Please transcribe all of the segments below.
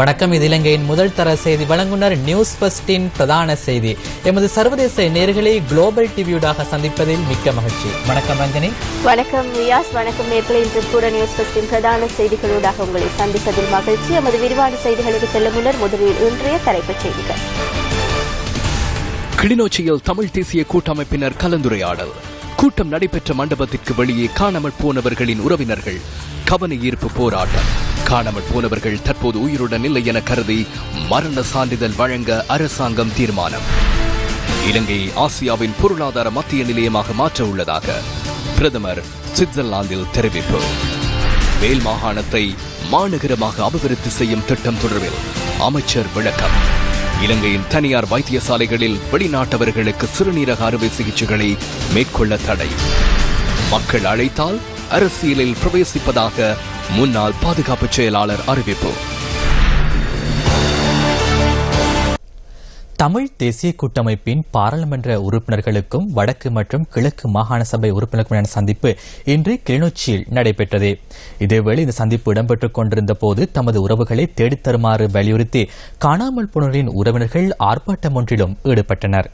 வணக்கம். இது இலங்கையின் முதல் தர செய்தி வழங்குனர் நியூஸ் ஃபர்ஸ்டின் பிரதான செய்தி. எமது சர்வதேச நேயர்களை குளோபல் டிவியூடாக சந்திப்பதில் மிக்க மகிழ்ச்சி. வணக்கம் ரஞ்சனி. வணக்கம் ரியாஸ். வணக்கம் நேயர்களே. இன்று கூட நியூஸ் ஃபர்ஸ்டின் பிரதான செய்திகளூடாக உங்களை சந்திப்பதில் மகிழ்ச்சி. எமது விரிவான செய்திகளுக்கு செல்லும் முன்னர் முதலில் இன்றைய தலைப்புச் செய்திகள். கிளிநொச்சியில் தமிழ் தேசிய கூட்டமைப்பினர் கலந்துரையாடல். கூட்டம் நடைபெற்ற மண்டபத்திற்கு வெளியே காணாமல் போனவர்களின் உறவினர்கள் கவன ஈர்ப்பு போராட்டம். காணாமல் போனவர்கள் தற்போது உயிருடன் இல்லை என கருதி மரண சான்றிதழ் வழங்க அரசாங்கம் தீர்மானம். இலங்கையை ஆசியாவின் பொருளாதார மத்திய நிலையமாக மாற்ற உள்ளதாக பிரதமர் சுவிட்சர்லாந்தில் தெரிவிப்பு. மேல் மாகாணத்தை மாநகரமாக அபிவிருத்தி செய்யும் திட்டம் தொடர்பில் அமைச்சர் விளக்கம். இலங்கையின் தனியார் வைத்தியசாலைகளில் வெளிநாட்டவர்களுக்கு சிறுநீரக அறுவை சிகிச்சைகளை மேற்கொள்ள தடை. மக்கள் அழைத்தால் அரசியலில் பிரவேசிப்பதாக முன்னாள் பாதுகாப்பு செயலாளர் அறிவிப்பு. தமிழ் தேசிய கூட்டமைப்பின் பாராளுமன்ற உறுப்பினர்களுக்கும் வடக்கு மற்றும் கிழக்கு மாகாண சபை உறுப்பினர்களுக்கான சந்திப்பு இன்று கிளிநொச்சியில் நடைபெற்றது. இதேவேளை இந்த சந்திப்பு இடம்பெற்றுக் கொண்டிருந்த போது தமது உறவுகளை தேடித்தருமாறு வலியுறுத்தி காணாமல் போனோரின் உறவினர்கள் ஆர்ப்பாட்டம் ஒன்றிலும் ஈடுபட்டனர்.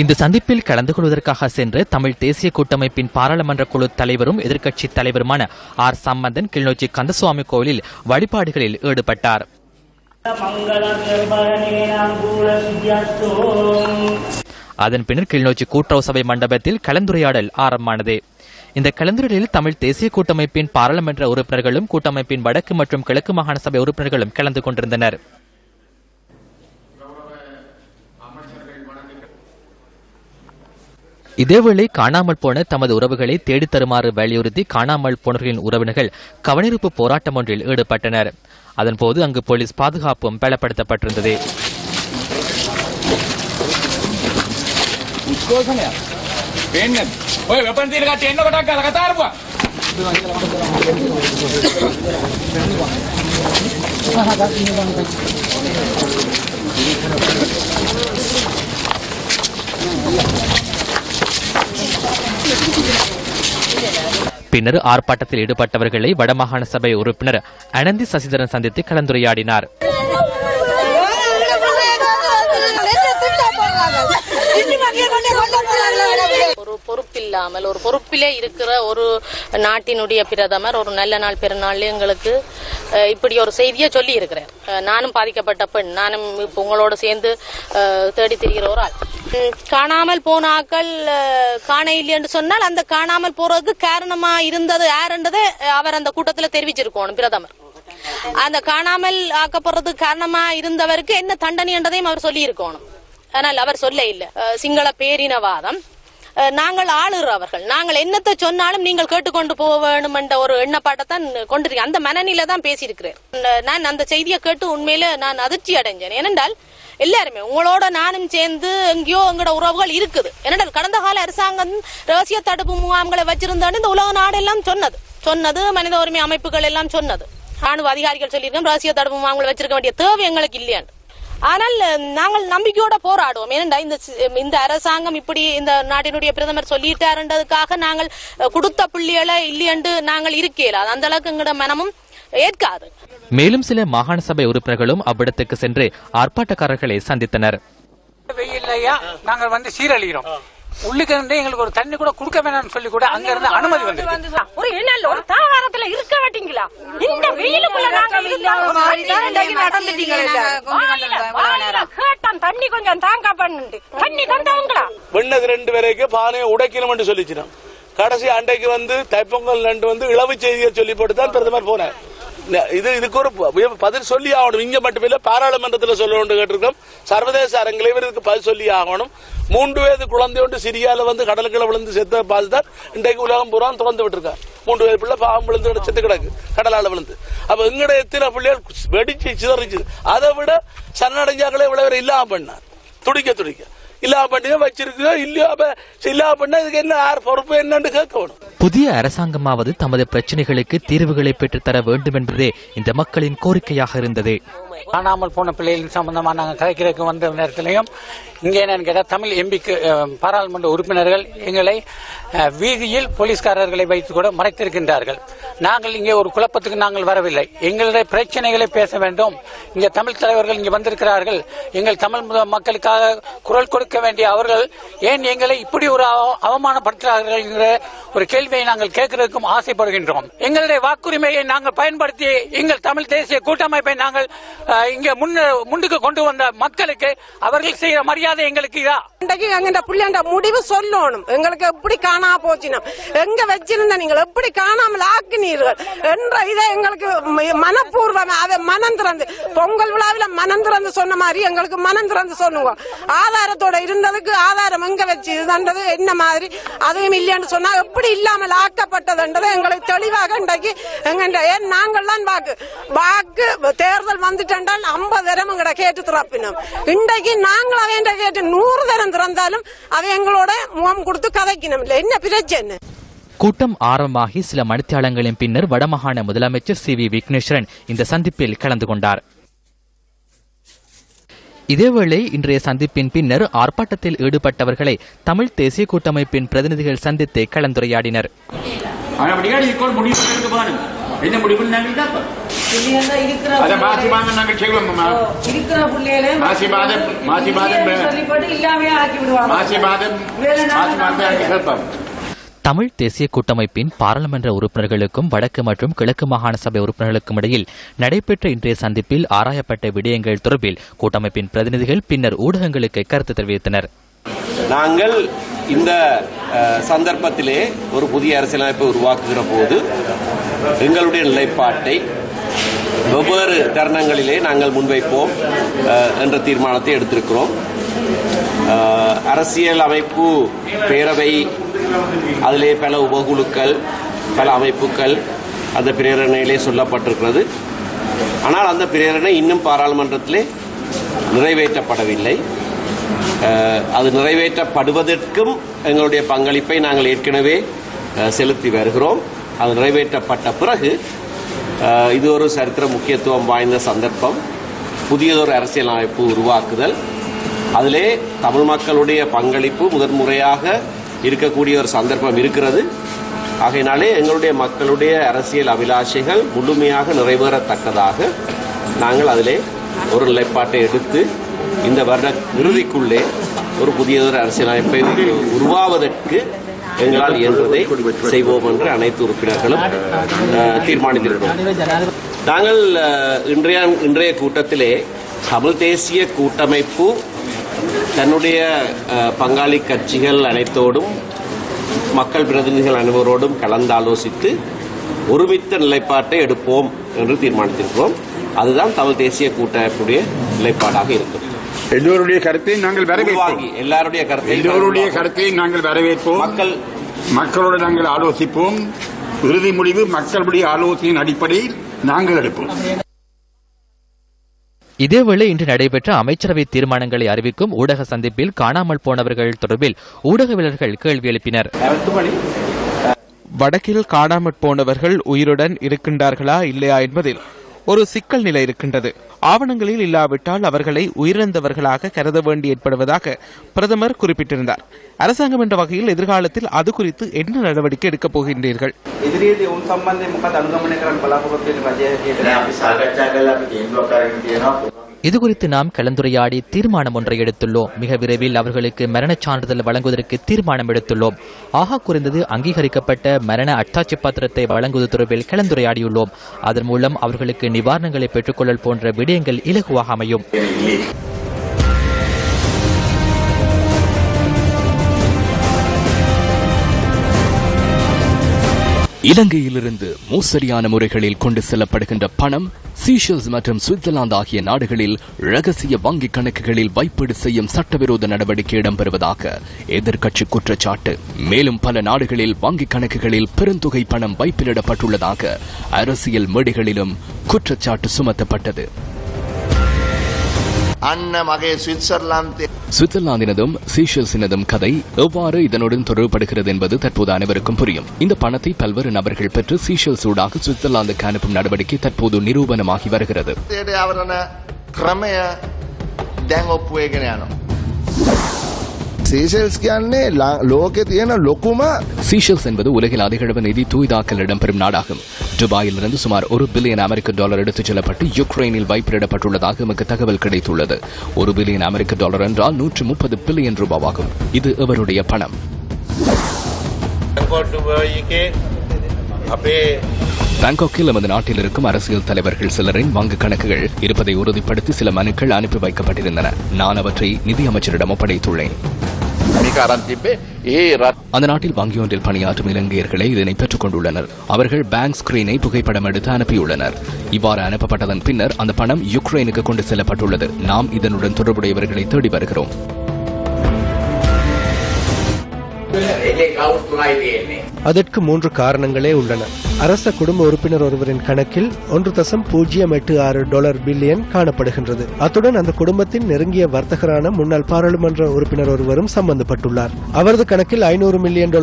இந்த சந்திப்பில் கலந்து கொள்வதற்காக சென்ற தமிழ் தேசிய கூட்டமைப்பின் பாராளுமன்ற குழு தலைவரும் எதிர்க்கட்சி தலைவருமான ஆர் சம்பந்தன் கிளிநொச்சி கந்தசுவாமி கோவிலில் வழிபாடுகளில் ஈடுபட்டார். அதன் பின்னர் கிளிநொச்சி கூட்டுறவு சபை மண்டபத்தில் கலந்துரையாடல் ஆரம்பமானது. இந்த கலந்துரையாடலில் தமிழ் தேசிய கூட்டமைப்பின் பாராளுமன்ற உறுப்பினர்களும் கூட்டமைப்பின் வடக்கு மற்றும் கிழக்கு மாகாண சபை உறுப்பினர்களும் கலந்து கொண்டிருந்தனர். இதேவேளை காணாமல் போன தமது உறவுகளை தேடித் தருமாறு வலியுறுத்தி காணாமல் போனவர்களின் உறவினர்கள் கவனிருப்பு போராட்டம் ஒன்றில் ஈடுபட்டனர். அதன்போது அங்கு போலீஸ் பாதுகாப்பும் பலப்படுத்தப்பட்டிருந்தது. பின்னர் ஆர்ப்பாட்டத்தில் ஈடுபட்டவர்களை வடமாகாண சபை உறுப்பினர் அனந்தி சசிதரன் சந்தித்து கலந்துரையாடினார். ஒரு பொறுப்பில்லாமல் ஒரு பொறுப்பிலே இருக்கிற ஒரு நாட்டினுடைய பிரதமர் ஒரு நல்ல நாள் பெருநாள் எங்களுக்கு இப்படி ஒரு செய்தியை சொல்லி இருக்கிறார். நானும் பாதிக்கப்பட்ட பெண், நானும் இப்ப உங்களோட சேர்ந்து தேடி திரிகிற ஒரு ஆள். காணாமல் போன ஆக்கள் காண இல்லை என்று சொன்னால் அந்த காணாமல் போறதுக்கு காரணமா இருந்தது யாருன்றதை அவர் அந்த கூட்டத்தில் தெரிவிச்சிருக்கணும் பிரதமர். அந்த காணாமல் ஆக்கப்படுறதுக்கு காரணமா இருந்தவருக்கு என்ன தண்டனை என்றதையும் அவர் சொல்லி இருக்கணும். ஆனால் அவர் சொல்ல இல்லை. சிங்கள பேரினவாதம், நாங்கள் ஆளுறவர்கள், நாங்கள் என்னத்தை சொன்னாலும் நீங்கள் கேட்டுக்கொண்டு போக வேண்டும் என்ற ஒரு எண்ணப்பாட்டத்தான் கொண்டிருக்கேன். அந்த மனநிலை தான் பேசியிருக்கிறேன். நான் அந்த செய்தியை கேட்டு உண்மையில நான் அதிர்ச்சி அடைஞ்சேன். ஏனென்றால் எல்லாருமே உங்களோட நானும் சேர்ந்து எங்கேயோ எங்களோட உறவுகள் இருக்குது. ஏனென்றால் கடந்த கால அரசாங்கம் ரகசிய தடுப்பு முகாம்களை வச்சிருந்தான்னு இந்த உலக நாடெல்லாம் சொன்னது மனித உரிமை அமைப்புகள் எல்லாம் சொன்னது. ராணுவ அதிகாரிகள் சொல்லியிருக்கோம் ரகசிய தடுப்பு முகாம்களை வச்சிருக்க வேண்டிய தேவை எங்களுக்கு இல்லையான்னு. ஆனால் நாங்கள் நம்பிக்கையோட போராடுவோம். ஏனென்றா இந்த அரசாங்கம் இப்படி இந்த நாட்டினுடைய பிரதமர் சொல்லிட்டாருன்றதுக்காக நாங்கள் கொடுத்த புள்ளிகளை இல்லையென்று நாங்கள் இருக்கல. அந்த அளவுக்கு எங்களோட மனமும் ஏற்காது. மேலும் சில மாகாண சபை உறுப்பினர்களும் அவ்விடத்துக்கு சென்று ஆர்ப்பாட்டக்காரர்களை சந்தித்தனர். நாங்கள் வந்து சீரழிகிறோம், உள்ளுக்கு எங்களுக்கு ஒரு தண்ணி கூட கொடுக்க வேணாம்னு சொல்லி கூட அங்க இருந்து அனுமதி வந்து ஒரு என்ன ஒரு தாவாரத்துல இருக்க மாட்டீங்களா? இந்த வெயிலுக்குள்ள கேட்டான் தண்ணி கொஞ்சம் தாங்க பண்ணு தண்ணி தந்தவங்களா வெண்ணது 2 வரைக்கும் பானையை உடைக்கணும் சொல்லிச்சிடும். கடைசி அண்டைக்கு வந்து தைப்பொங்கல் நண்டு வந்து இளவு செய்தியை சொல்லி போட்டுதான் பிரதமர் போனார். இதுக்கு ஒரு பதில் சொல்லி ஆகணும். இங்க மட்டுமில்ல பாராளுமன்றத்தில் சொல்லணும் கேட்டிருக்கோம். சர்வதேச அரங்கில் இவருக்கு பதில் சொல்லி ஆகணும். 3 வயது குழந்தை ஒன்று சிரியால வந்து கடலுக்குள்ள விழுந்து செத்த பார்த்துதான் இன்றைக்கு உலகம் பூரா திறந்து விட்டுருக்காங்க. 3 வயது பிள்ளை பாவம் விழுந்து செத்து கிடக்கு கடலால விழுந்து. அப்ப எங்கட எத்தனை பிள்ளைகள் வெடிச்சு சிதறிச்சு. அதை விட சன்னடைஞ்சாக்களே இவ்வளவு இல்லாம பண்ணார். துடிக்க இல்லாம பண்ணி வச்சிருக்கோம். இல்லையா இல்லாம பண்ணா இதுக்கு என்ன யார் பொறுப்பு என்னன்னு கேட்க வேணும். புதிய அரசாங்கமாவது தமது பிரச்சினைகளுக்கு தீர்வுகளை பெற்றுத்தர வேண்டும் என்பதே இந்த மக்களின் கோரிக்கையாக இருந்தது. காணாமல் போன பிள்ளைகளின் சம்பந்தமா நாங்கள் கலைக்கிறதுக்கு வந்த நேரத்திலையும் இங்கே என்னன்னு கேட்டால் தமிழ் எம்பிக்கு பாராளுமன்ற உறுப்பினர்கள் எங்களை வீதியில் போலீஸ்காரர்களை வைத்து கூட மறைத்திருக்கின்றார்கள். நாங்கள் இங்கே ஒரு குழப்பத்துக்கு நாங்கள் வரவில்லை. எங்களுடைய பிரச்சனைகளை பேச வேண்டும். இங்கே தமிழ் தலைவர்கள் இங்கே வந்திருக்கிறார்கள். எங்கள் தமிழ் மக்களுக்காக குரல் கொடுக்க வேண்டிய அவர்கள் ஏன் எங்களை இப்படி ஒரு அவமானப்படுத்துகிறார்கள் என்கிற ஒரு கேள்வியை நாங்கள் கேட்கிறதுக்கும் ஆசைப்படுகின்றோம். எங்களுடைய வாக்குரிமையை நாங்கள் பயன்படுத்தி எங்கள் தமிழ் தேசிய கூட்டமைப்பை நாங்கள் இங்க முன்னுக்கு கொண்டு வந்த மக்களுக்கு அவர்கள் செய்யற மரியாதை எங்களுக்கு இதா. இன்றைக்கு எங்க பிள்ளைண்ட முடிவு சொல்லணும். எங்களுக்கு எப்படி காணா போச்சுனா எங்க வச்சிருந்த நீங்கள் எப்படி காணாமல் ஆக்கினீர்கள் என்ற இதை எங்களுக்கு மனப்பூர்வமாக மனம் திறந்து பொங்கல் விழாவில் மனம் திறந்து சொன்ன மாதிரி எங்களுக்கு மனம் திறந்து சொல்லுவோம். ஆதாரத்தோட இருந்ததுக்கு ஆதாரம் எங்க வச்சு இதுன்றது என்ன மாதிரி அதுவும் இல்லைன்னு சொன்னா எப்படி இல்லாமல் ஆக்கப்பட்டதுன்றது எங்களுக்கு தெளிவாக இன்றைக்கு எங்க நாங்கள் தான் வாக்கு தேர்தல் வந்துட்டு 50 தரம் கேட்டு திறப்பினோம். இன்றைக்கு நாங்கள் அவன் கேட்டு 100 தரம் திறந்தாலும் அவன் எங்களோட முகம் கொடுத்து கதைக்கணும். இல்லை என்ன பிரச்சனை? கூட்டம் ஆரம்பமாகி சில மணித்தியாலங்களின் பின்னர் வடமாகாண முதலமைச்சர் CV விக்னேஸ்வரன் இந்த சந்திப்பில் கலந்து கொண்டார். இதேவேளை இன்றைய சந்திப்பின் பின்னர் ஆர்ப்பாட்டத்தில் ஈடுபட்டவர்களை தமிழ் தேசிய கூட்டமைப்பின் பிரதிநிதிகள் சந்தித்து கலந்துரையாடினர். என்ன முடிவு நாங்கள் கேட்போம். அதை மாசி மாதம் நாங்கள் செய்வோம். மாசி மாதம் கேட்போம். தமிழ் தேசிய கூட்டமைப்பின் பாராளுமன்ற உறுப்பினர்களுக்கும் வடக்கு மற்றும் கிழக்கு மாகாண சபை உறுப்பினர்களுக்கும் இடையில் நடைபெற்ற இன்றைய சந்திப்பில் ஆராயப்பட்ட விடயங்கள் தொடர்பில் கூட்டமைப்பின் பிரதிநிதிகள் பின்னர் ஊடகங்களுக்கு கருத்து தெரிவித்தனர். நாங்கள் இந்த சந்தர்ப்பத்திலே ஒரு புதிய அரசியலமைப்பை உருவாக்குகிற போது எங்களுடைய நிலைப்பாட்டை வெவ்வேறு தருணங்களிலே நாங்கள் முன்வைப்போம் என்ற தீர்மானத்தை எடுத்திருக்கிறோம். அரசியல் அமைப்பு பேரவை அதிலே பல உபகுழுக்கள் பல அமைப்புகள் அந்த பிரேரணையிலே சொல்லப்பட்டிருக்கிறது. ஆனால் அந்த பிரேரணை இன்னும் பாராளுமன்றத்திலே நிறைவேற்றப்படவில்லை. அது நிறைவேற்றப்படுவதற்கும் எங்களுடைய பங்களிப்பை நாங்கள் ஏற்கனவே செலுத்தி வருகிறோம். அது நிறைவேற்றப்பட்ட பிறகு இது ஒரு சரித்திர முக்கியத்துவம் வாய்ந்த சந்தர்ப்பம். புதியதொரு அரசியல் அமைப்பு உருவாக்குதல், அதிலே தமிழ் மக்களுடைய பங்களிப்பு முதன்முறையாக இருக்கக்கூடிய ஒரு சந்தர்ப்பம் இருக்கிறது. ஆகையினாலே எங்களுடைய மக்களுடைய அரசியல் அபிலாஷைகள் முழுமையாக நிறைவேறத்தக்கதாக நாங்கள் அதிலே ஒரு நிலைப்பாட்டை எடுத்து இந்த வருட இறுதிக்குள்ளே ஒரு புதியதொரு அரசியலமைப்பை உருவாவதற்கு எங்களால் இயன்றதை செய்வோம் என்று அனைத்து உறுப்பினர்களும் தீர்மானித்திருக்கிறோம். நாங்கள் இன்றைய கூட்டத்திலே தமிழ் தேசிய கூட்டமைப்பு தன்னுடைய பங்காளி கட்சிகள் அனைத்தோடும் மக்கள் பிரதிநிதிகள் அனைவரோடும் கலந்தாலோசித்து ஒருமித்த நிலைப்பாட்டை எடுப்போம் என்று தீர்மானித்திருக்கிறோம். அதுதான் தமிழ் தேசிய கூட்டமைப்புடைய நிலைப்பாடாக இருக்கும். எல்லோருடைய கருத்தை நாங்கள் வரவேற்போம். எல்லோருடைய கருத்தை நாங்கள் வரவேற்போம். மக்களோடு நாங்கள் ஆலோசிப்போம். இறுதி முடிவு மக்களுடைய ஆலோசனையின் அடிப்படையில் நாங்கள் எடுப்போம். இதேவேளை இன்று நடைபெற்ற அமைச்சரவை தீர்மானங்களை அறிவிக்கும் ஊடக சந்திப்பில் காணாமல் போனவர்கள் தொடர்பில் ஊடகவியலாளர்கள் கேள்வி எழுப்பினர். வடக்கில் காணாமற் போனவர்கள் உயிருடன் இருக்கின்றார்களா இல்லையா என்பதில் ஒரு சிக்கல் நிலை இருக்கின்றது. ஆவணங்களில் இல்லாவிட்டால் அவர்களை உயிரிழந்தவர்களாக கருத வேண்டி ஏற்படுவதாக பிரதமர் குறிப்பிட்டிருந்தார். அரசாங்கம் என்ற வகையில் எதிர்காலத்தில் அது குறித்து என்ன நடவடிக்கை எடுக்கப் போகின்றீர்கள்? இதுகுறித்து நாம் கலந்துரையாடி தீர்மானம் ஒன்றை எடுத்துள்ளோம். மிக விரைவில் அவர்களுக்கு மரணச் சான்றிதழ் வழங்குவதற்கு தீர்மானம் எடுத்துள்ளோம். ஆக குறைந்தது அங்கீகரிக்கப்பட்ட மரண அட்டாட்சி பத்திரத்தை வழங்குவது தொடர்பில் கலந்துரையாடியுள்ளோம். அதன் மூலம் அவர்களுக்கு நிவாரணங்களை பெற்றுக்கொள்ளல் போன்ற விடயங்கள் இலகுவாக அமையும். இலங்கையிலிருந்து மோசடியான முறைகளில் கொண்டு செல்லப்படுகின்ற பணம் சீஷல்ஸ் மற்றும் சுவிட்சர்லாந்து ஆகிய நாடுகளில் ரகசிய வங்கிக் கணக்குகளில் வைப்பீடு செய்யும் சட்டவிரோத நடவடிக்கை இடம்பெறுவதாக எதிர்க்கட்சி குற்றச்சாட்டு. மேலும் பல நாடுகளில் வங்கிக் கணக்குகளில் பெருந்தொகை பணம் வைப்பிலிடப்பட்டுள்ளதாக அரசியல் மேடைகளிலும் குற்றச்சாட்டு சுமத்தப்பட்டது. சுவிட்சர்லாந்தினதும் சீஷல்ஸினதும் கதை எவ்வாறு இதனுடன் தொடர்புபடுகிறது என்பது தற்போது அனைவருக்கும் புரியும். இந்த பணத்தை பல்வேறு நபர்கள் பெற்று சீஷல்ஸ் ஊடாக சுவிட்சர்லாந்துக்கு அனுப்பும் நடவடிக்கை தற்போது நிரூபணமாகி வருகிறது. சீஷல்ஸ் என்பது உலகில் அதிகளவு நிதி தூய்தாக்கல் இடம்பெறும் நாடாகும். துபாயிலிருந்து சுமார் $1 பில்லியன் $1 எடுத்துச் செல்லப்பட்டு யுக்ரைனில் வைப்பிடப்பட்டுள்ளதாக எமக்கு தகவல் கிடைத்துள்ளது. $1 பில்லியன் என்றால் 130 பில்லியன் ரூபாவாகும். இது எவருடைய பணம்? பாங்காக்கில் நமது நாட்டில் இருக்கும் அரசியல் தலைவர்கள் சிலரின் வங்கி கணக்குகள் இருப்பதை உறுதிப்படுத்தி சில மனுக்கள் அனுப்பி வைக்கப்பட்டிருந்தன. நான் அவற்றை நிதி அமைச்சரிடம் ஒப்படைத்துள்ளேன். அந்த நாட்டில் வங்கி ஒன்றில் பணியாற்றும் இலங்கையர்களே இதனை பெற்றுக் கொண்டுள்ளனர். அவர்கள் பேங்க் ஸ்கிரீனை புகைப்படம் எடுத்து அனுப்பியுள்ளனர். இவ்வாறு அனுப்பப்பட்டதன் பின்னர் அந்த பணம் யுக்ரைனுக்கு கொண்டு செல்லப்பட்டுள்ளது. நாம் இதனுடன் தொடர்புடையவர்களை தேடி வருகிறோம். அதற்கு 3 காரணங்களே உள்ளன. அரச குடும்ப உறுப்பினர் ஒருவரின் கணக்கில் $1.086 பில்லியன் காணப்படுகின்றது. அத்துடன் அந்த குடும்பத்தின் நெருங்கிய வர்த்தகரான முன்னாள் பாராளுமன்ற உறுப்பினர் ஒருவரும் சம்பந்தப்பட்டுள்ளார். அவரது கணக்கில் $500 மில்லியன்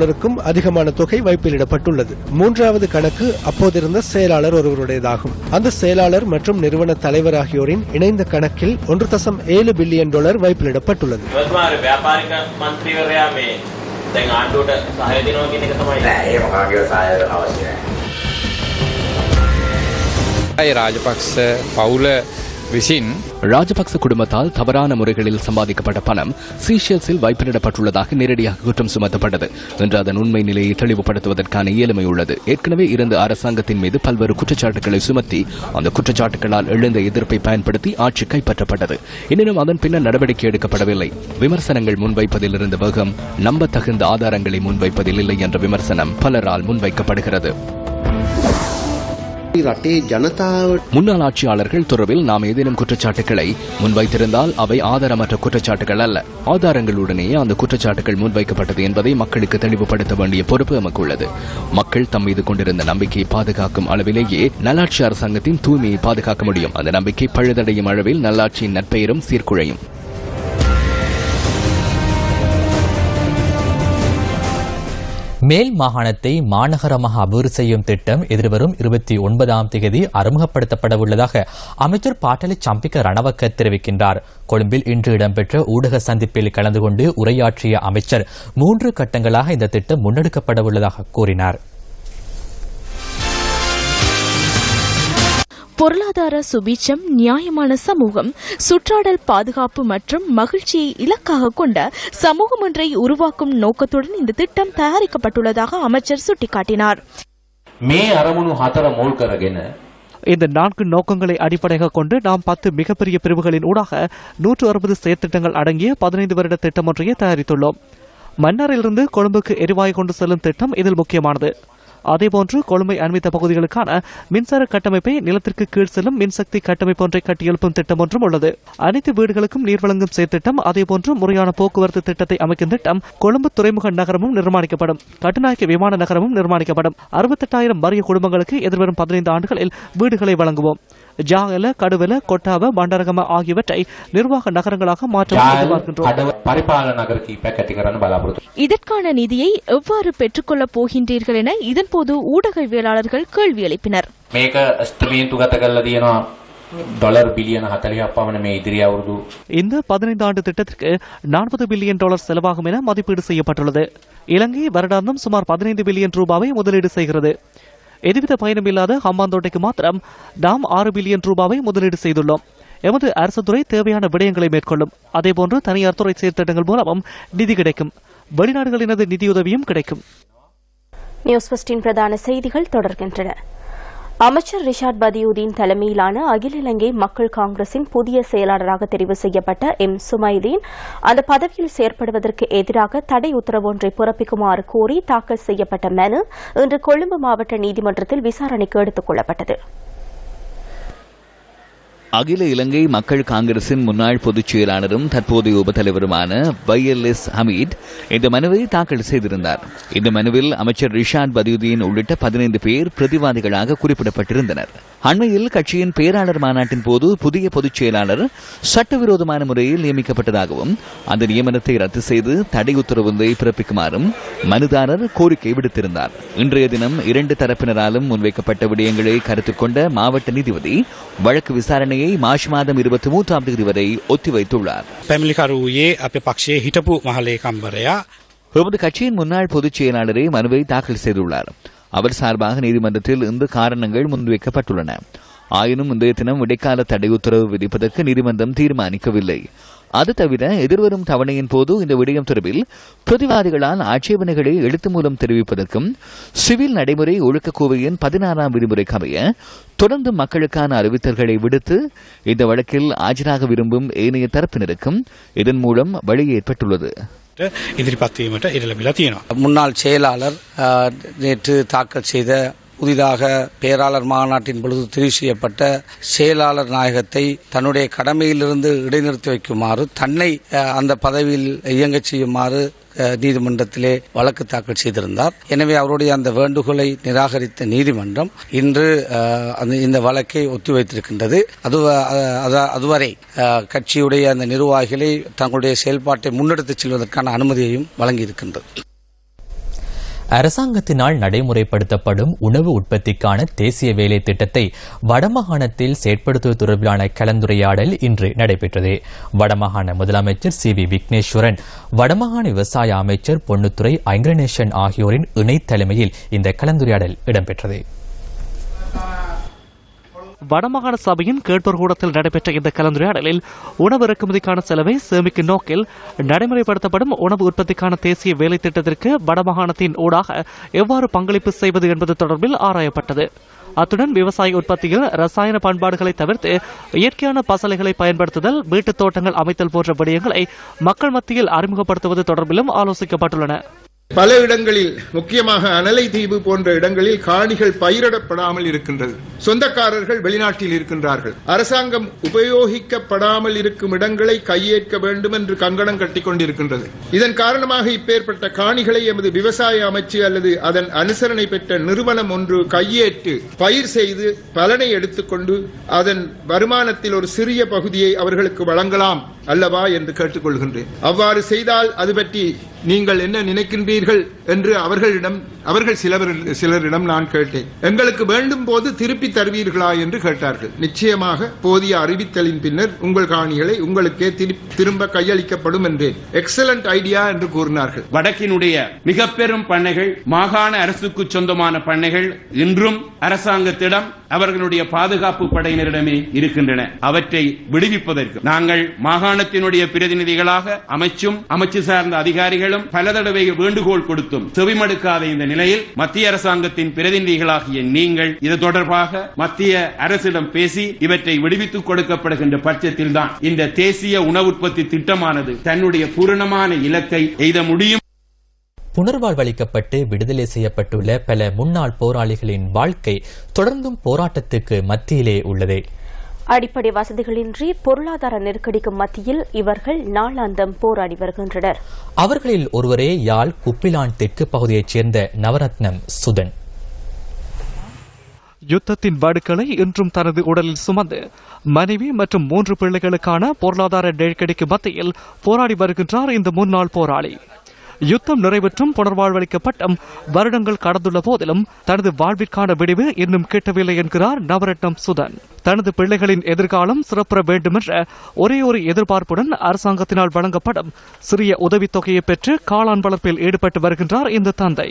அதிகமான தொகை வைப்பிலிடப்பட்டுள்ளது. 3வது கணக்கு அப்போதிருந்த செயலாளர் ஒருவருடையதாகும். அந்த செயலாளர் மற்றும் நிறுவன தலைவர் ஆகியோரின் இணைந்த கணக்கில் $1.7 பில்லியன் வைப்பிலிடப்பட்டுள்ளது. ராஜபக்ச குடும்பத்தால் தவறான முறைகளில் சம்பாதிக்கப்பட்ட பணம் சீஷல்ஸில் வைப்பிடப்பட்டுள்ளதாக நேரடியாக குற்றம் சுமத்தப்பட்டது என்று அதன் உண்மை நிலையை தெளிவுபடுத்துவதற்கான இயலுமை உள்ளது. ஏற்கனவே இருந்த அரசாங்கத்தின் மீது பல்வேறு குற்றச்சாட்டுகளை சுமத்தி அந்த குற்றச்சாட்டுகளால் எழுந்த எதிர்ப்பை பயன்படுத்தி ஆட்சி கைப்பற்றப்பட்டது. எனினும் அதன் பின்னர் நடவடிக்கை எடுக்கப்படவில்லை. விமர்சனங்கள் முன்வைப்பதில் இருந்த வேகம் நம்பத்தகுந்த ஆதாரங்களை முன்வைப்பதில் இல்லை என்ற விமர்சனம் பலரால் முன்வைக்கப்படுகிறது. முன்னாள் ஆட்சியாளர்கள் தொடர்பில் நாம் ஏதேனும் குற்றச்சாட்டுகளை முன்வைத்திருந்தால் அவை ஆதாரமற்ற குற்றச்சாட்டுகள் அல்ல. ஆதாரங்களுடனேயே அந்த குற்றச்சாட்டுகள் முன்வைக்கப்பட்டது என்பதை மக்களுக்கு தெளிவுபடுத்த வேண்டிய பொறுப்பு நமக்கு உள்ளது. மக்கள் தம் மீது கொண்டிருந்த நம்பிக்கையை பாதுகாக்கும் அளவிலேயே நல்லாட்சி அரசாங்கத்தின் தூய்மையை பாதுகாக்க முடியும். அந்த நம்பிக்கை பழுதடையும் அளவில் நல்லாட்சியின் நற்பெயரும் சீர்குலையும். மேல் மாகாணத்தை மாநகரமாக அபிவிருத்தி செய்யும் திட்டம் எதிர்வரும் 29ஆம் தேதி அறிமுகப்படுத்தப்பட உள்ளதாக அமைச்சர் பாட்டலி சம்பிக்க ரணவக்க தெரிவிக்கின்றார். கொழும்பில் இன்று இடம்பெற்ற ஊடக சந்திப்பில் கலந்து கொண்டு உரையாற்றிய அமைச்சர் 3 கட்டங்களாக இந்த திட்டம் முன்னெடுக்கப்பட உள்ளதாக கூறினார். பொருளாதார சுபீட்சம், நியாயமான சமூகம், சுற்றாடல் பாதுகாப்பு மற்றும் மகிழ்ச்சியை இலக்காக கொண்ட சமூகம் ஒன்றை உருவாக்கும் நோக்கத்துடன் இந்த திட்டம் தயாரிக்கப்பட்டுள்ளதாக அமைச்சர் சுட்டிக்காட்டினார். இந்த 4 நோக்கங்களை அடிப்படையாக கொண்டு நாம் 10 மிகப்பெரிய பிரிவுகளின் ஊடாக 160 செயற்திட்டங்கள் அடங்கிய 15 வருட திட்டம் ஒன்றையே தயாரித்துள்ளோம். மன்னாரிலிருந்து கொழும்புக்கு எரிவாயு கொண்டு செல்லும் திட்டம் இதில் முக்கியமானது. அதேபோன்று கொழும்பை அண்மித்த பகுதிகளுக்கான மின்சார கட்டமைப்பை நிலத்திற்கு கீழ் செல்லும் மின்சக்தி கட்டமைப்பு ஒன்றை கட்டியெழுப்பும் திட்டம் ஒன்றும் உள்ளது. அனைத்து வீடுகளுக்கும் நீர் வழங்கும் செயற்திட்டம், அதேபோன்று முறையான போக்குவரத்து திட்டத்தை அமைக்கும் திட்டம், கொழும்பு துறைமுக நகரமும் நிர்மாணிக்கப்படும், கட்டுநாயக்க விமான நகரமும் நிர்மாணிக்கப்படும். 68,000 வறிய குடும்பங்களுக்கு எதிர்வரும் 15 ஆண்டுகளில் வீடுகளை வழங்குவோம். ஜாகல, கடுவல, கொட்டாவ, பண்டாரகம ஆகியவற்றை நிர்வாக நகரங்களாக மாற்ற எதிர்பார்க்கின்றோம். இதற்கான நிதியை எவ்வாறு பெற்றுக்கொள்ளப் போகின்றீர்கள் என இதன்போது ஊடகவியலாளர்கள் கேள்வி எழுப்பினர். இந்த 15 ஆண்டு திட்டத்திற்கு $40 பில்லியன் செலவாகும் என மதிப்பீடு செய்யப்பட்டுள்ளது. இலங்கை வருடாந்தம் சுமார் 15 பில்லியன் ரூபாவை முதலீடு செய்கிறது. எதுவித பயணமில்லாத ஹம்பாந்தோட்டைக்கு மாத்திரம் நாம் 6 பில்லியன் ரூபாவை முதலீடு செய்துள்ளோம். எமது அரசு துறை தேவையான விடயங்களை மேற்கொள்ளும். அதேபோன்று தனியார் துறை செயற்திட்டங்கள் மூலமும் நிதி கிடைக்கும். வெளிநாடுகளினது நிதியுதவியும் கிடைக்கும். நியூஸ் ஃபர்ஸ்டின் பிரதான செய்திகள் தொடர்கின்றன. அமைச்சர் ரிஷாட் பதியுதீன் தலைமையிலான அகில இலங்கை மக்கள் காங்கிரசின் புதிய செயலாளராக தெரிவு செய்யப்பட்ட எம் சுமைதீன் அந்த பதவியில் செயற்படுவதற்கு எதிராக தடை உத்தரவு ஒன்றை பிறப்பிக்குமாறு கோரி தாக்கல் செய்யப்பட்ட மனு இன்று கொழும்பு மாவட்ட நீதிமன்றத்தில் விசாரணைக்கு எடுத்துக் கொள்ளப்பட்டது. அகில இலங்கை மக்கள் காங்கிரசின் முன்னாள் பொதுச் செயலாளரும் தற்போதைய உபத்தலைவருமான YLS ஹமீத் இந்த மனுவை தாக்கல் செய்திருந்தார். இந்த மனுவில் அமைச்சர் ரிஷாட் பதியுதீன் உள்ளிட்ட 15 பேர் பிரதிவாதிகளாக குறிப்பிடப்பட்டிருந்தனர். அண்மையில் கட்சியின் பேராளர் மாநாட்டின் போது புதிய பொதுச் செயலாளர் சட்டவிரோதமான முறையில் நியமிக்கப்பட்டதாகவும் அந்த நியமனத்தை ரத்து செய்து தடை உத்தரவை பிறப்பிக்குமாறும் மனுதாரர் கோரிக்கை விடுத்திருந்தார். இன்றைய தினம் 2 தரப்பினராலும் முன்வைக்கப்பட்ட விடயங்களை கருத்தில் கொண்ட மாவட்ட நீதிபதி வழக்கு விசாரணையை மார்ச் மாதம் 23ஆம் தேதி வரை ஒத்திவைத்துள்ளார். எமது கட்சியின் முன்னாள் பொதுச் செயலாளரே மனுவை தாக்கல் செய்துள்ளார். அவர் சார்பாக நீதிமன்றத்தில் இந்த காரணங்கள் முன்வைக்கப்பட்டுள்ளன. ஆயினும் இன்றைய தினம் இடைக்கால தடை உத்தரவு விதிப்பதற்கு நீதிமன்றம் தீர்மானிக்கவில்லை. அது தவிர எதிர்வரும் தவணையின் போது இந்த விடயம் தொடர்பில் பிரதிவாதிகளால் ஆட்சேபனைகளை எழுத்து மூலம் தெரிவிப்பதற்கும் சிவில் நடைமுறை ஒழுக்க கோவையின் 16ஆம் விதிமுறைக்கு அமைய தொடர்ந்து மக்களுக்கான அறிவித்தல்களை விடுத்து இந்த வழக்கில் ஆஜராக விரும்பும் ஏனைய தரப்பினருக்கும் இதன் மூலம் வழி ஏற்பட்டுள்ளது. முன்னாள் செயலாளர் நேற்று தாக்கல் செய்த புதிதாக பேராளர் மாநாட்டின் பொழுது தெரிவு செய்யப்பட்ட செயலாளர் நாயகத்தை தன்னுடைய கடமையிலிருந்து இடைநிறுத்தி வைக்குமாறு, தன்னை அந்த பதவியில் இயங்கச் செய்யுமாறு நீதிமன்றத்திலே வழக்கு தாக்கல் செய்திருந்தார். எனவே அவருடைய அந்த வேண்டுகோளை நிராகரித்த நீதிமன்றம் இன்று இந்த வழக்கை ஒத்திவைத்திருக்கின்றது. அதுவரை கட்சியுடைய அந்த நிர்வாகிகளை தங்களுடைய செயல்பாட்டை முன்னெடுத்துச் செல்வதற்கான அனுமதியையும் வழங்கியிருக்கின்றது. அரசாங்கத்தினால் நடைமுறைப்படுத்தப்படும் உணவு உற்பத்திக்கான தேசிய வேலை திட்டத்தை வடமாகாணத்தில் செயற்படுத்துவது தொடர்பிலான கலந்துரையாடல் இன்று நடைபெற்றது. வடமாகாண முதலமைச்சர் CV விக்னேஸ்வரன், வடமாகாண விவசாய அமைச்சர் பொன்னுத்துறை ஐங்கரநேசன் ஆகியோரின் இணை தலைமையில் இந்த கலந்துரையாடல் இடம்பெற்றது. வடமாகாண சபையின் கேட்போர் கூடத்தில் நடைபெற்ற இந்த கலந்துரையாடலில் உணவு இறக்குமதிக்கான செலவை சேமிக்கும் நோக்கில் நடைமுறைப்படுத்தப்படும் உணவு உற்பத்திக்கான தேசிய வேலை திட்டத்திற்கு வடமாகாணத்தின் ஊடாக எவ்வாறு பங்களிப்பு செய்வது என்பது தொடர்பில் ஆராயப்பட்டது. அத்துடன் விவசாய உற்பத்தியில் ரசாயன பண்பாடுகளை தவிர்த்து இயற்கையான பசலைகளை பயன்படுத்துதல், வீட்டுத் தோட்டங்கள் அமைத்தல் போன்ற விடயங்களை மக்கள் மத்தியில் அறிமுகப்படுத்துவது தொடர்பிலும் ஆலோசிக்கப்பட்டுள்ளன. பல இடங்களில், முக்கியமாக அனலை தீவு போன்ற இடங்களில் காணிகள் பயிரிடப்படாமல் இருக்கின்றது. சொந்தக்காரர்கள் வெளிநாட்டில் இருக்கின்றார்கள். அரசாங்கம் உபயோகிக்கப்படாமல் இருக்கும் இடங்களை கையேற்க வேண்டும் என்று கங்கணம் கட்டிக் கொண்டிருக்கின்றது. இதன் காரணமாக இப்பேற்பட்ட காணிகளை எமது விவசாய அமைச்சு அல்லது அதன் அனுசரணை பெற்ற நிறுவனம் ஒன்று கையேற்று பயிர் செய்து பலனை எடுத்துக்கொண்டு அதன் வருமானத்தில் ஒரு சிறிய பகுதியை அவர்களுக்கு வழங்கலாம் அல்லவா என்று கேட்டுக்கொள்கின்றேன். அவ்வாறு செய்தால் அது பற்றி நீங்கள் என்ன நினைக்கின்றீர்கள் என்று அவர்கள் சிலரிடம் நான் கேட்டேன். எங்களுக்கு வேண்டும் போது திருப்பி தருவீர்களா என்று கேட்டார்கள். நிச்சயமாக போதிய அறிவித்தலின் பின்னர் உங்கள் காணிகளை உங்களுக்கே திரும்ப கையளிக்கப்படும் என்றேன். எக்ஸலண்ட் ஐடியா என்று கூறினார்கள். வடக்கினுடைய மிக பெரும் பண்ணைகள், மாகாண அரசுக்கு சொந்தமான பண்ணைகள் இன்றும் அரசாங்கத்திடம் அவர்களுடைய பாதுகாப்பு படையினரிடமே இருக்கின்றன. அவற்றை விடுவிப்பதற்கு நாங்கள் மாகாணத்தினுடைய பிரதிநிதிகளாக அமைச்சு சார்ந்த அதிகாரிகளும் பல தடவை வேண்டுகோள் கொடுத்தும் செவிமடுக்காத இந்த நிலையில் மத்திய அரசாங்கத்தின் பிரதிநிதிகளாகிய நீங்கள் இது தொடர்பாக மத்திய அரசிடம் பேசி இவற்றை விடுவித்துக் கொடுக்கப்படுகின்ற பட்சத்தில் தான் இந்த தேசிய உணவு உற்பத்தி திட்டமானது தன்னுடைய பூரணமான இலக்கை எய்த முடியும். புனர்வாழ்வளிக்கப்பட்டு விடுதலை செய்யப்பட்டுள்ள பல முன்னாள் போராளிகளின் வாழ்க்கை தொடர்ந்தும் போராட்டத்துக்கு மத்தியிலே உள்ளது. அடிப்படை வசதிகளின்றி பொருளாதார நெருக்கடிக்கு மத்தியில் இவர்கள் நாளாந்தம் போராடி வருகின்றனர். அவர்களில் ஒருவரே யாழ் குப்பிலான் தெற்கு பகுதியைச் சேர்ந்த நவரத்னம் சுதன். யுத்தத்தின் வடுக்களை இன்றும் தனது உடலில் சுமந்து மனைவி மற்றும் 3 பிள்ளைகளுக்கான பொருளாதார நெருக்கடிக்கு மத்தியில் போராடி வருகின்றார் இந்த முன்னாள் போராளி. யுத்தம் நிறைவேற்றும் புனர்வாழ்வளிக்கப்பட்டும் வருடங்கள் கடந்துள்ள போதிலும் தனது வாழ்விற்கான விடிவு இன்னும் கிட்டவில்லை என்கிறார் நவரத்னம் சுதன். தனது பிள்ளைகளின் எதிர்காலம் சிறப்புற வேண்டுமென்ற ஒரே ஒரு எதிர்பார்ப்புடன் அரசாங்கத்தினால் வழங்கப்படும் சிறிய உதவித்தொகையை பெற்று காளான் வளர்ப்பில் ஈடுபட்டு வருகின்றார் இந்த தந்தை.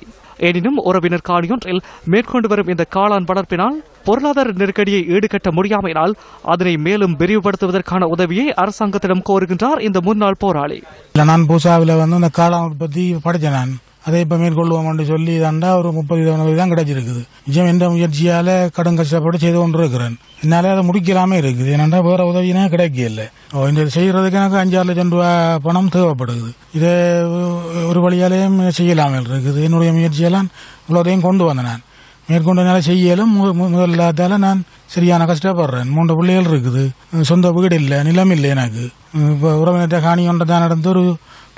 எனினும் உறவினர் காணியொன்றில் மேற்கொண்டு வரும் இந்த காளான் வளர்ப்பினால் பொருளாதார நெருக்கடியை ஈடுகட்ட முடியாமையினால் அதனை மேலும் விரிவுபடுத்துவதற்கான உதவியை அரசாங்கத்திடம் கோருகின்றார் இந்த முன்னாள் போராளி. நான் பூசாவில் இந்த காளான் உற்பத்தி படித்தேன். நான் அதை இப்ப மேற்கொள்வோம் என்று சொல்லி தாண்டா ஒரு 30 தான் கிடைச்சிருக்குது. நிச்சயம் என்ற முயற்சியால கடும் கஷ்டப்பட்டு செய்து கொண்டு இருக்கிறேன். என்னால அதை முடிக்கலாமே இருக்குது. ஏன்னா வேற உதவினா கிடைக்கல. இந்த செய்யறதுக்கு எனக்கு 5-6 லட்சம் ரூபாய் பணம் தேவைப்படுது. இதை ஒரு வழியாலேயும் செய்யலாமல் இருக்குது. என்னுடைய முயற்சியெல்லாம் இவ்வளோதையும் கொண்டு வந்தேன். நான் மேற்கொண்டு என்னால் செய்யலும் முதலாத்தால நான் சரியான கஷ்டப்படுறேன். 3 பிள்ளைகள் இருக்குது, சொந்த வீடு இல்லை, நிலம் இல்லை எனக்கு. இப்போ உறவினர்கிட்ட காணி ஒன்றை தான் நடந்து ஒரு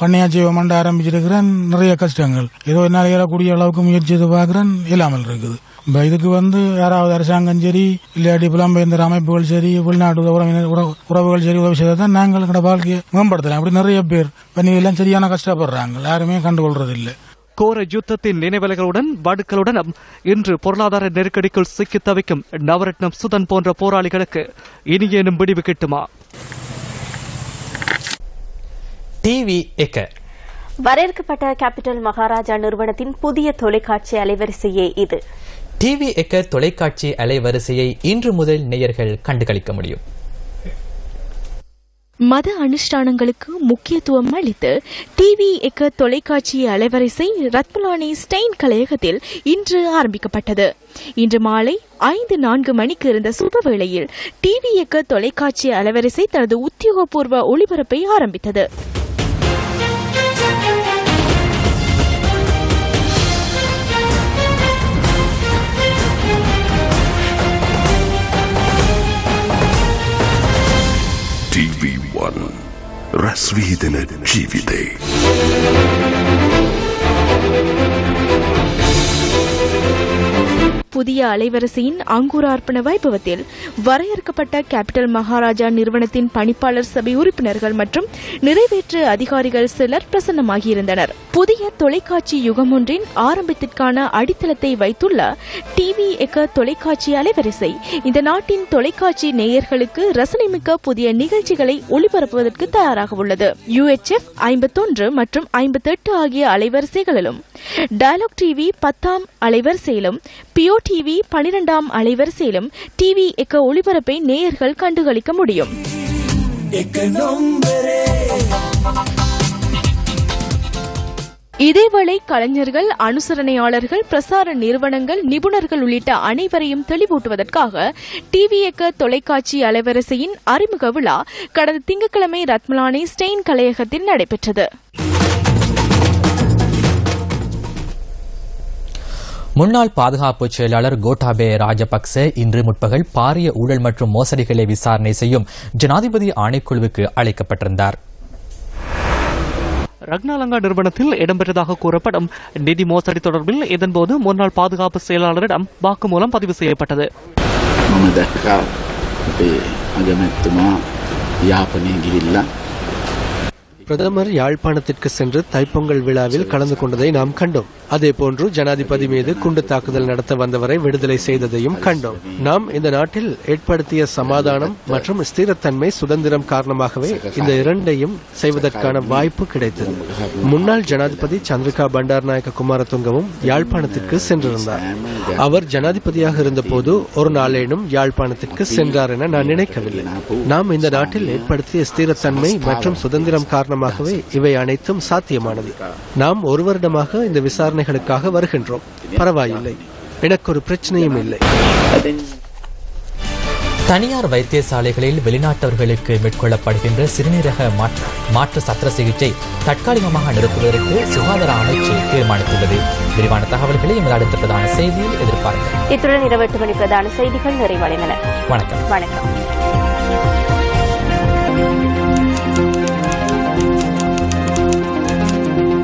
பண்ணையாச்சி மண்ட ஆரம்பிச்சிருக்கிறேன். நிறைய கஷ்டங்கள் ஏதோ என்னால் இயலக்கூடிய அளவுக்கு முயற்சி பார்க்குறேன், இல்லாமல் இருக்குது. இப்போ இதுக்கு யாராவது அரசாங்கம் சரி இல்லாட்டி புலம்பெயர்ந்த அமைப்புகள் சரி வெளிநாட்டு உறவுகள் சரி உதவி செய்தால் தான் நாங்கள் எங்களோட வாழ்க்கையை மேம்படுத்தலாம். அப்படி நிறைய பேர் எல்லாம் சரியான கஷ்டப்படுறாங்க, யாருமே கண்டுகொள்றதில்லை. கோர யுத்தத்தின் நினைவலைகளுடன் வடுக்களுடனும் இன்று பொருளாதார நெருக்கடிக்குள் சிக்கி தவிக்கும் நவரத்னம் சுதன் போன்ற போராளிகளுக்கு இனியேனும் விடிவு கிட்டுமா? டிவி எக்க வரையறுக்கப்பட்ட கேபிட்டல் மகாராஜா நிறுவனத்தின் புதிய தொலைக்காட்சி அலைவரிசையே இது. டிவி எக்க தொலைக்காட்சி அலைவரிசையை இன்று முதல் நேயர்கள் கண்டுகளிக்க முடியும். மத அனுஷ்டானங்களுக்கு முக்கியத்துவம் அளித்து டிவி எக்க தொலைக்காட்சி அலைவரிசை ரத்மலானி ஸ்டெயின் கலையகத்தில் இன்று ஆரம்பிக்கப்பட்டது. இன்று மாலை 5:04 மணிக்கு இருந்த சுபவேளையில் டிவி எக்க தொலைக்காட்சி அலைவரிசை தனது உத்தியோகபூர்வ ஒளிபரப்பை ஆரம்பித்தது. TV1 රැස්වීදෙන ජීවිතේ புதிய அலைவரிசையின் அங்குரார்ப்பண வைபவத்தில் வரையறுக்கப்பட்ட கேபிட்டல் மகாராஜா நிறுவனத்தின் பணிப்பாளர் சபை உறுப்பினர்கள் மற்றும் நிறைவேற்று அதிகாரிகள் சிலர் பிரசன்னமாகியிருந்தனர். புதிய தொலைக்காட்சி யுகம் ஒன்றின் ஆரம்பத்திற்கான அடித்தளத்தை வைத்துள்ள டிவி எக்க தொலைக்காட்சி அலைவரிசை இந்த நாட்டின் தொலைக்காட்சி நேயர்களுக்கு ரசனைமிக்க புதிய நிகழ்ச்சிகளை ஒளிபரப்புவதற்கு தயாராக உள்ளது. UHF 51 மற்றும் 58 ஆகிய அலைவரிசைகளிலும், டயலாக் டிவி 10ஆம் அலைவரிசையிலும், பியோ டிவி 12ஆம் அலைவரிசையிலும் டிவி எக்க ஒளிபரப்பை நேயர்கள் கண்டுகளிக்க முடியும். இதேவேளை கலைஞர்கள், அனுசரணையாளர்கள், பிரசார நிறுவனங்கள், நிபுணர்கள் உள்ளிட்ட அனைவரையும் தெளிவூட்டுவதற்காக டிவி எக்க தொலைக்காட்சி அலைவரிசையின் அறிமுக விழா கடந்த திங்கட்கிழமை ரத்மலானி ஸ்டெயின் கலையகத்தில் நடைபெற்றது. முன்னாள் பாதுகாப்பு செயலாளர் கோட்டாபே ராஜபக்சே இன்று முற்பகல் பாரிய ஊழல் மற்றும் மோசடிகளை விசாரணை செய்யும் ஜனாதிபதி ஆணைக்குழுவுக்கு அழைக்கப்பட்டிருந்தார். ரக்னாலங்கா நிறுவனத்தில் இடம்பெற்றதாக கூறப்படும் நிதி மோசடி தொடர்பில் இதன்போது முன்னாள் பாதுகாப்பு செயலாளரிடம் வாக்குமூலம் பதிவு செய்யப்பட்டது. பிரதமர் யாழ்ப்பாணத்திற்கு சென்று தைப்பொங்கல் விழாவில் கலந்து கொண்டதை நாம் கண்டோம். அதேபோன்று ஜனாதிபதி மீது குண்டு தாக்குதல் நடத்த வந்தவரை விடுதலை செய்ததையும் கண்டோம். நாம் இந்த நாட்டில் ஏற்படுத்திய சமாதானம் மற்றும் ஸ்திரத்தன்மை, சுதந்திரம் காரணமாகவே இந்த இரண்டையும் செய்வதற்கான வாய்ப்பு கிடைத்தது. முன்னாள் ஜனாதிபதி சந்திரிகா பண்டாரநாயக்க குமாரதுங்கவும் யாழ்ப்பாணத்திற்கு சென்றிருந்தார். அவர் ஜனாதிபதியாக இருந்தபோது ஒரு நாளேனும் யாழ்ப்பாணத்திற்கு சென்றார் என நான் நினைக்கவில்லை. நாம் இந்த நாட்டில் ஏற்படுத்திய ஸ்திரத்தன்மை மற்றும் சுதந்திரம் காரணமாகவே இவை அனைத்தும் சாத்தியமானது. நாம் ஒரு வருடமாக இந்த விசாரணைகளுக்காக வருகின்றோம். பரவாயில்லை, எனக்கு ஒரு பிரச்சனையும் இல்லை. தனியார் வைத்தியசாலைகளில் வெளிநாட்டவர்களுக்கு மேற்கொள்ளப்படுகின்ற சிறுநீரக மாற்று சத்திர சிகிச்சை தற்காலிகமாக நிறுத்துவதற்கு சுகாதார அமைச்சு தீர்மானித்துள்ளது. விரிவான தகவல்களை எமது அடுத்த பிரதான செய்தியில் எதிர்பார்க்கிறோம். இத்துடன் 20 மணி பிரதான செய்திகள் நிறைவடைந்தன. வணக்கம்.